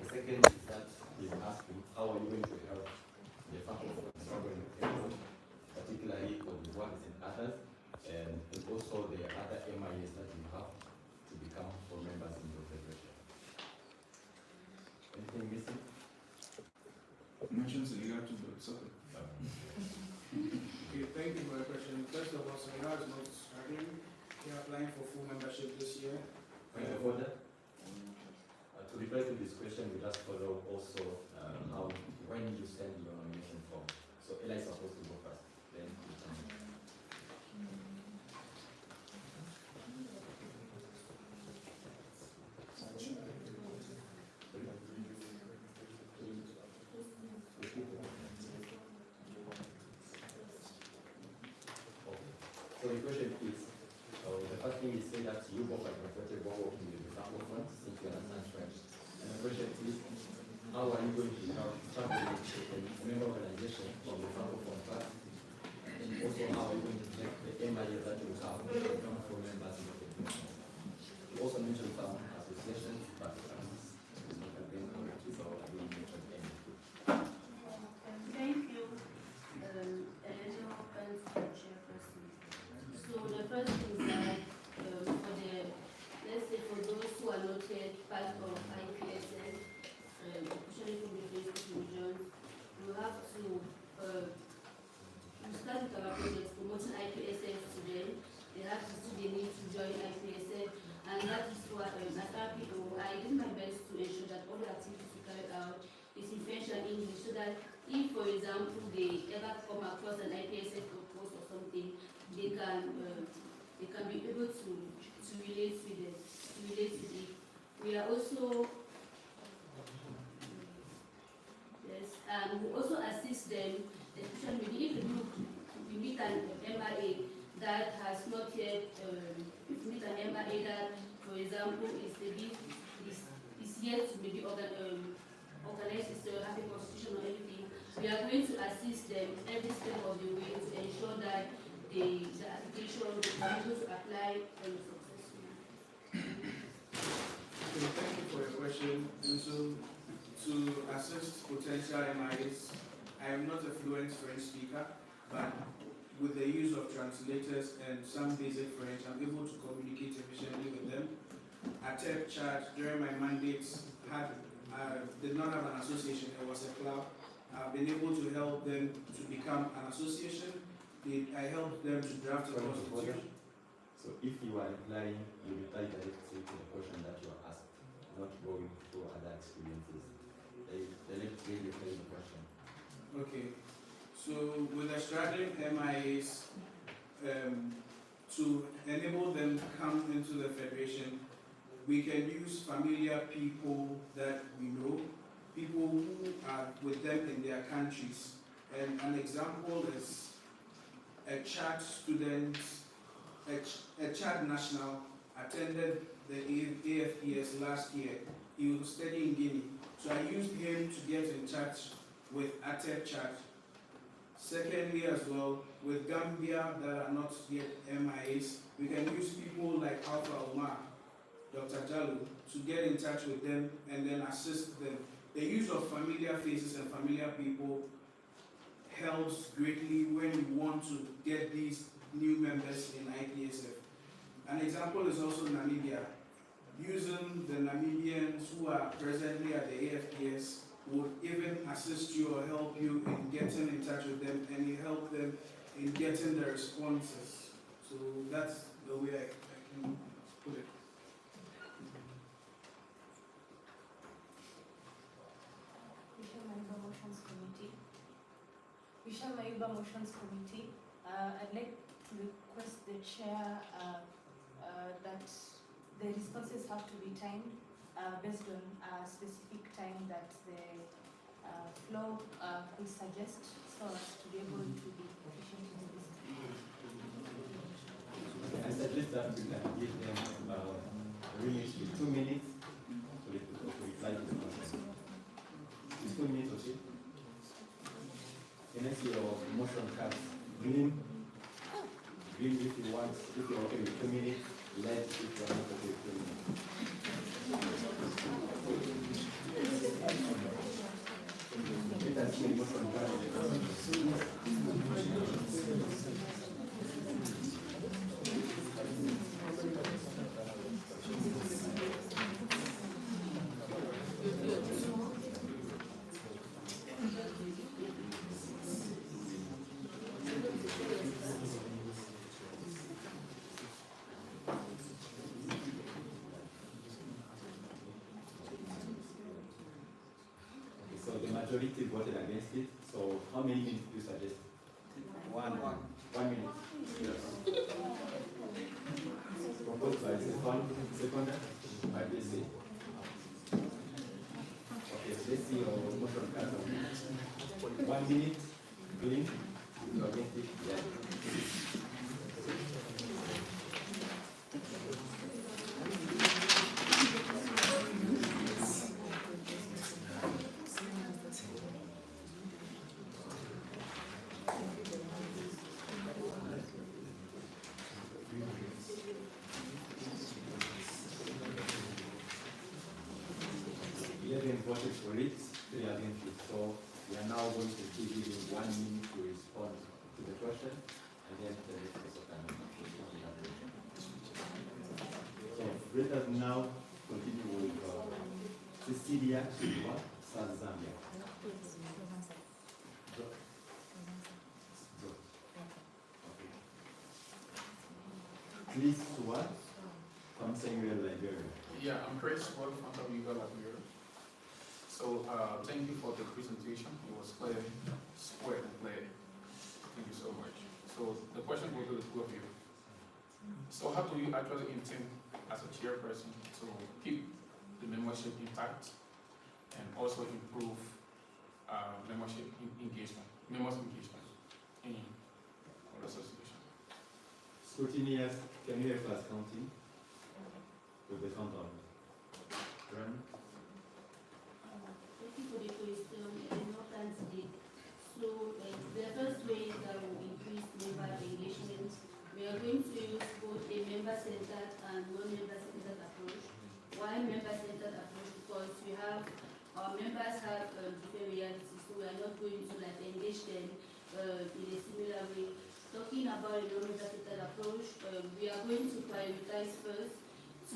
second is that he's asking, how are you going to help the Francophone struggling people, particularly Cote d'Ivoire and others, and also the other MIAs that you have to become full members in your federation? Anything missing? Mentions regard to the soccer. Okay, thank you for your question. First of all, Senegal is not struggling. We are applying for full membership this year. For that? To reply to this question, we just follow also how when you send your nomination form. So Ella is supposed to go first, then you can. So the question is, the first thing is say that you both are comfortable working with the Francophone since you understand French. And the question is, how are you going to help travel a member organization from the Francophone class? And also how are you going to make the MIA that you have become full members in the federation? You also mentioned some associations, but it's not again correct, so I didn't mention any. Thank you, eligible friends and chairperson. So the first thing is that for the, let's say for those who are not yet part of IPSF, especially from the basic regions, we have to start with our projects promoting IPSF to them. They have to see the need to join IPSF, and that is why as RPO, I did my best to ensure that all the activities we carry out is in French and English, so that if, for example, they ever come across an IPSF post or something, they can be able to relate with it. We are also and we also assist them, especially if we meet an MIA that has not yet if we meet an MIA that, for example, is yet to maybe organize its happy constitution or anything. We are going to assist them every step of the way to ensure that the application will be able to apply successfully. Okay, thank you for your question. And so, to assist potential MIAs, I am not a fluent French speaker, but with the use of translators and some basic French, I'm able to communicate efficiently with them. At TEP Church, during my mandates, did not have an association, it was a club. I've been able to help them to become an association. I helped them to draft a constitution. So if you are replying, you reply directly to the question that you are asked, not going through other experiences. Directly reply the question. Okay. So with the struggling MIAs, to enable them to come into the federation, we can use familiar people that we know, people who are with them in their countries. And an example is a Chad student, a Chad national attended the AFES last year. He was studying in Guinea. So I used him to get in touch with ATEP Chad. Secondly as well, with Gambia that are not yet MIAs, we can use people like Alpha Omar, Dr. Jallo, to get in touch with them and then assist them. The use of familiar faces and familiar people helps greatly when you want to get these new members in IPSF. An example is also Namibia. Using the Namibians who are presently at the AFPS would even assist you or help you in getting in touch with them and help them in getting the responses. So that's the way I can put it. Michelle Mayuba Motions Committee. I'd like to request the chair that the responses have to be timed based on a specific time that the floor could suggest, so as to be able to be efficient in this. I suggest that we can give them limit to 2 minutes to reply to the question. Is 2 minutes okay? And next your motion cards. Green if you want, if you're okay with 2 minutes, red if you're not okay with 2 minutes. motion carries. So the majority voted against it. So how many minutes do you suggest? 1 minute. Yes. Proposed by seconder by BC. Okay, so let's see your motion card. 1 minute. Green. You are against it? Yeah. Voted for it, 3 against it. So we are now going to give you 1 minute to respond to the question, and then the rest of time. So let us now continue with Cecilia Chilwa, South Zambia. Please, what? From Samuel, Liberia. Yeah, I'm Chris, from Liberia. So thank you for the presentation. It was clear, square and clear. Thank you so much. So the question goes to the two of you. So how do you actually intend as a chairperson to keep the membership intact and also improve membership engagement, members' engagement in our association? Scrutineers, can you help us counting with the countdown? Run. For the question, no candidate. So the first way that will increase member engagement, we are going to use both a member-centered and non-member-centered approach. Why member-centered approach? Because we have our members have different realities, so we are not going to engage them in a similar way. Talking about a non-member-centered approach, we are going to prioritize first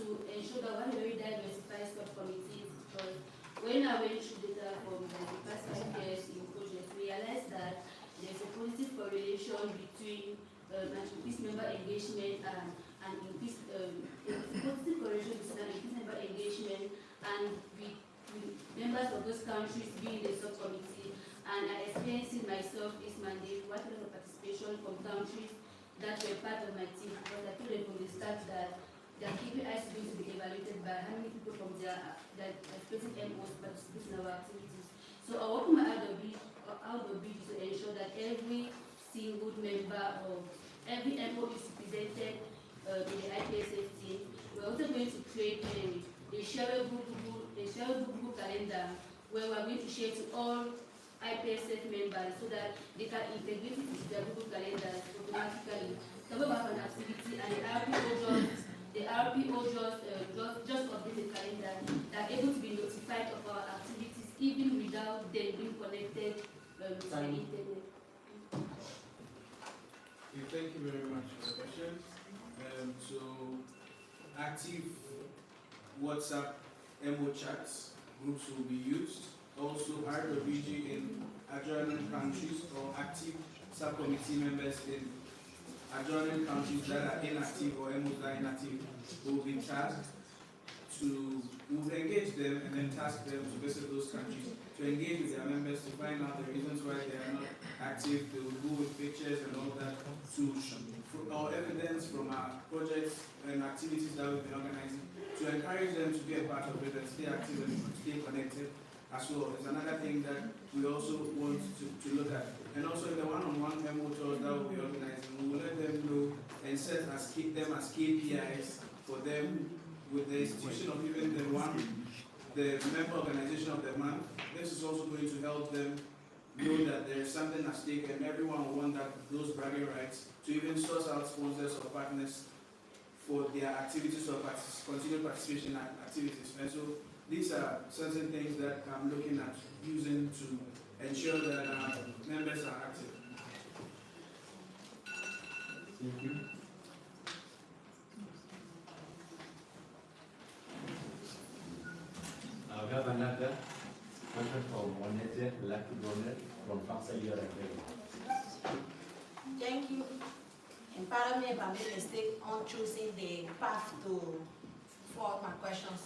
to ensure that we have a very diversified subcommittees, because when I went through data from the past 5 years in projects, we realized that there's a positive correlation between increased member engagement and increased positive correlation between increased member engagement and with members of those countries being the subcommittee. And I experienced it myself this mandate, what kind of participation from countries that were part of my team, because I told them from the start that their KPIs are going to be evaluated by how many people from their specific MOs participate in our activities. So I work my out of bid to ensure that every single member of every MO is represented in the IPSF team. We're also going to create a shareable Google calendar where we're going to share to all IPSF members so that they can integrate it into their Google calendars automatically. So we have an activity and the RPO just update the calendar. They are able to be notified of our activities even without them being connected to the internet. Thank you very much for the question. So active WhatsApp MO chats groups will be used. Also RWG in adjoining countries or active subcommittee members in adjoining countries that are inactive or MOs that are inactive will be tasked to engage them and then task them to visit those countries to engage with their members to find out the reasons why they are not active. They will go with pictures and all that to our evidence from our projects and activities that we've been organizing to encourage them to be a part of it and stay active and stay connected as well. It's another thing that we also want to look at. And also in the one-on-one MO tours that we'll be organizing, we will let them know and set them as KPIs for them with the institution of even the member organization of the month. This is also going to help them know that there is something at stake and everyone will want those bragging rights to even source out sponsors or partners for their activities or continued participation in activities. And so these are certain things that I'm looking at using to ensure that our members are active. Thank you. We have another question from Monete Lucky Donor from Famsalia Referral. Thank you. And pardon me if I made a mistake on choosing the path for my questions.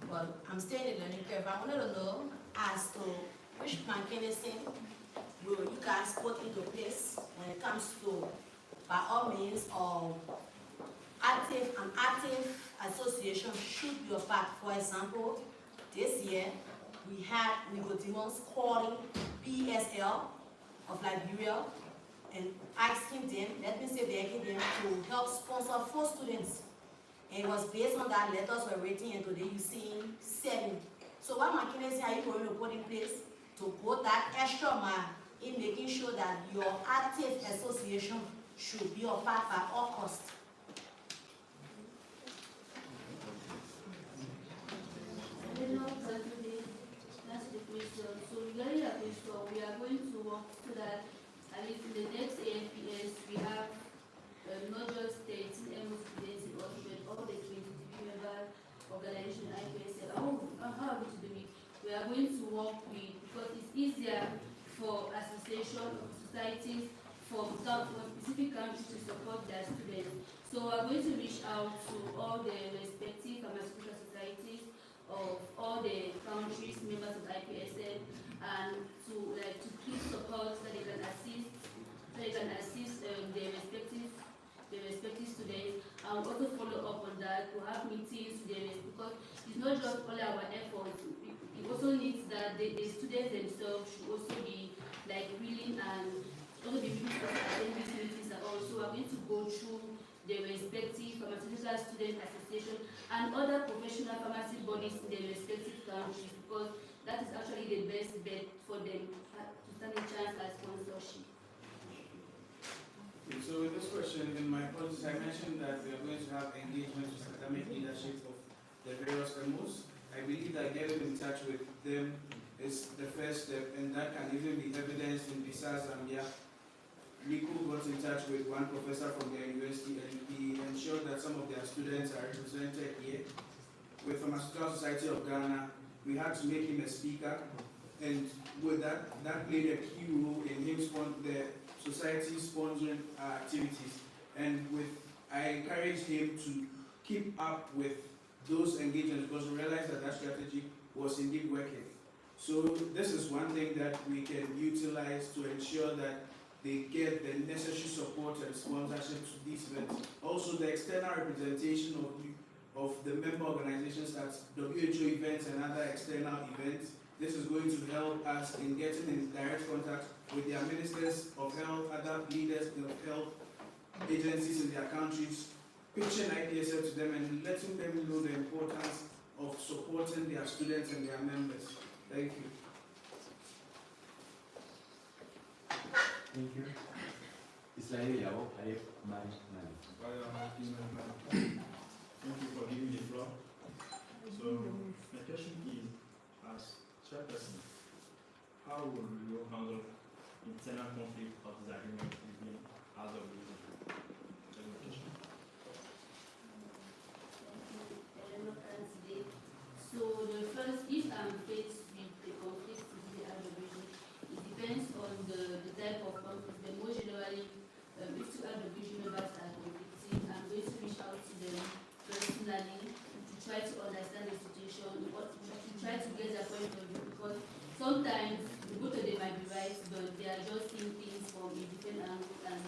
But I'm still in the learning curve. I wanted to know as to which mechanism will you guys put into place when it comes to, by all means, of an active association should be a part. For example, this year we had Nicodemus calling PSL of Liberia and asking them, let me say begging them to help sponsor 4 students. And it was based on that letters were written and today you see 7. So what mechanism are you going to put in place to put that extra mile in making sure that your active association should be a part by all costs? I don't know exactly that's the question. So regarding that question, we are going to work so that at least in the next AFPS we have not just 13 MO students in all, but all the 23 member organization IPSL. How are we to do it? We are going to work with, because it's easier for association of societies from specific countries to support their students. So we are going to reach out to all the respective pharmaceutical societies of all the countries, members of IPSL, and to keep support so that they can assist, the respective students, and also follow up on that, to have meetings with them, because it's not just only our efforts, it also needs that the students themselves should also be willing and also be willing to attend these meetings and all. So we're going to go through the respective pharmaceutical student association and other professional pharmacy bodies in their respective countries, because that is actually the best bet for them to stand a chance at sponsorship. Okay, so with this question, in my policies, I mentioned that we are going to have engagement with academic leadership of the various MOs. I believe that getting in touch with them is the first step, and that can even be evidenced in Bissau, Zambia. Nico got in touch with one professor from their university, and he ensured that some of their students are represented here. With Pharmaceutical Society of Ghana, we had to make him a speaker, and with that played a key role in him the society sponsoring activities. And I encouraged him to keep up with those engagements because we realized that strategy was indeed working. So this is one thing that we can utilize to ensure that they get the necessary support and sponsorship to these events. Also, the external representation of the member organizations at WHO events and other external events. This is going to help us in getting in direct contact with their ministers of health, other leaders of health agencies in their countries, pitching IPSL to them and letting them know the importance of supporting their students and their members. Thank you. Thank you. Israel Yao, Hayek Man. Thank you for giving the floor. So, my question is, as chairperson, how will you handle internal conflict or disagreement within other regions? So the first, if I'm faced with the conflict with the other region, it depends on the type of conflict. But more generally, if two other region members are conflicting, I'm going to reach out to them personally to try to understand the situation, to try to get their point of view, because sometimes both of them might be right, but they are just seeing things from a different angle, and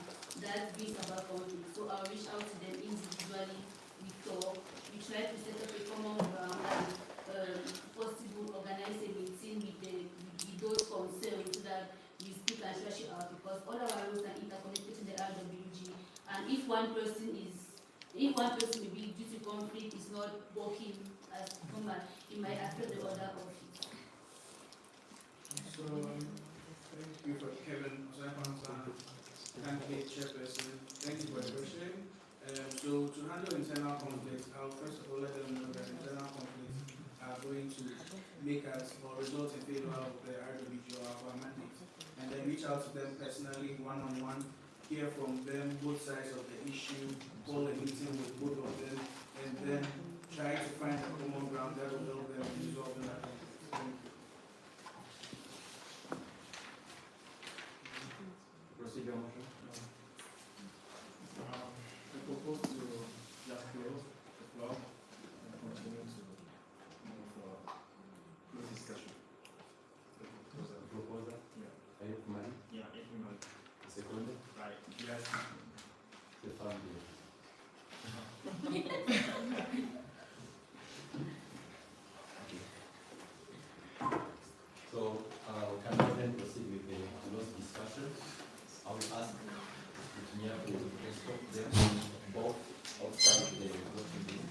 that brings about conflict. So I'll reach out to them individually, we talk, we try to set up a common ground, and possible organize a meeting with those concerned so that we speak and stretch it out, because all our roles are interconnected to the RWG, and if one person may be due to conflict is not working as normal, it might affect the other office. So, thank you for Kevin, candidate chairperson. Thank you for the question. So, to handle internal conflicts, I'll first of all let them know that internal conflicts are going to make us failures or result in failure of the RWG or our mandate. And then reach out to them personally, one-on-one, hear from them, both sides of the issue, hold a meeting with both of them, and then try to find a common ground that will help them in resolving that conflict. Thank you. Procedure motion? I propose to just close the floor and continue to move for close discussion. Proposa? Yeah. Ayub Mali? Yeah, everyone. Secondo? Right. Yes. Stefan Bill. So, we can now then proceed with the closed discussion. I will ask the engineer to instruct them both outside the working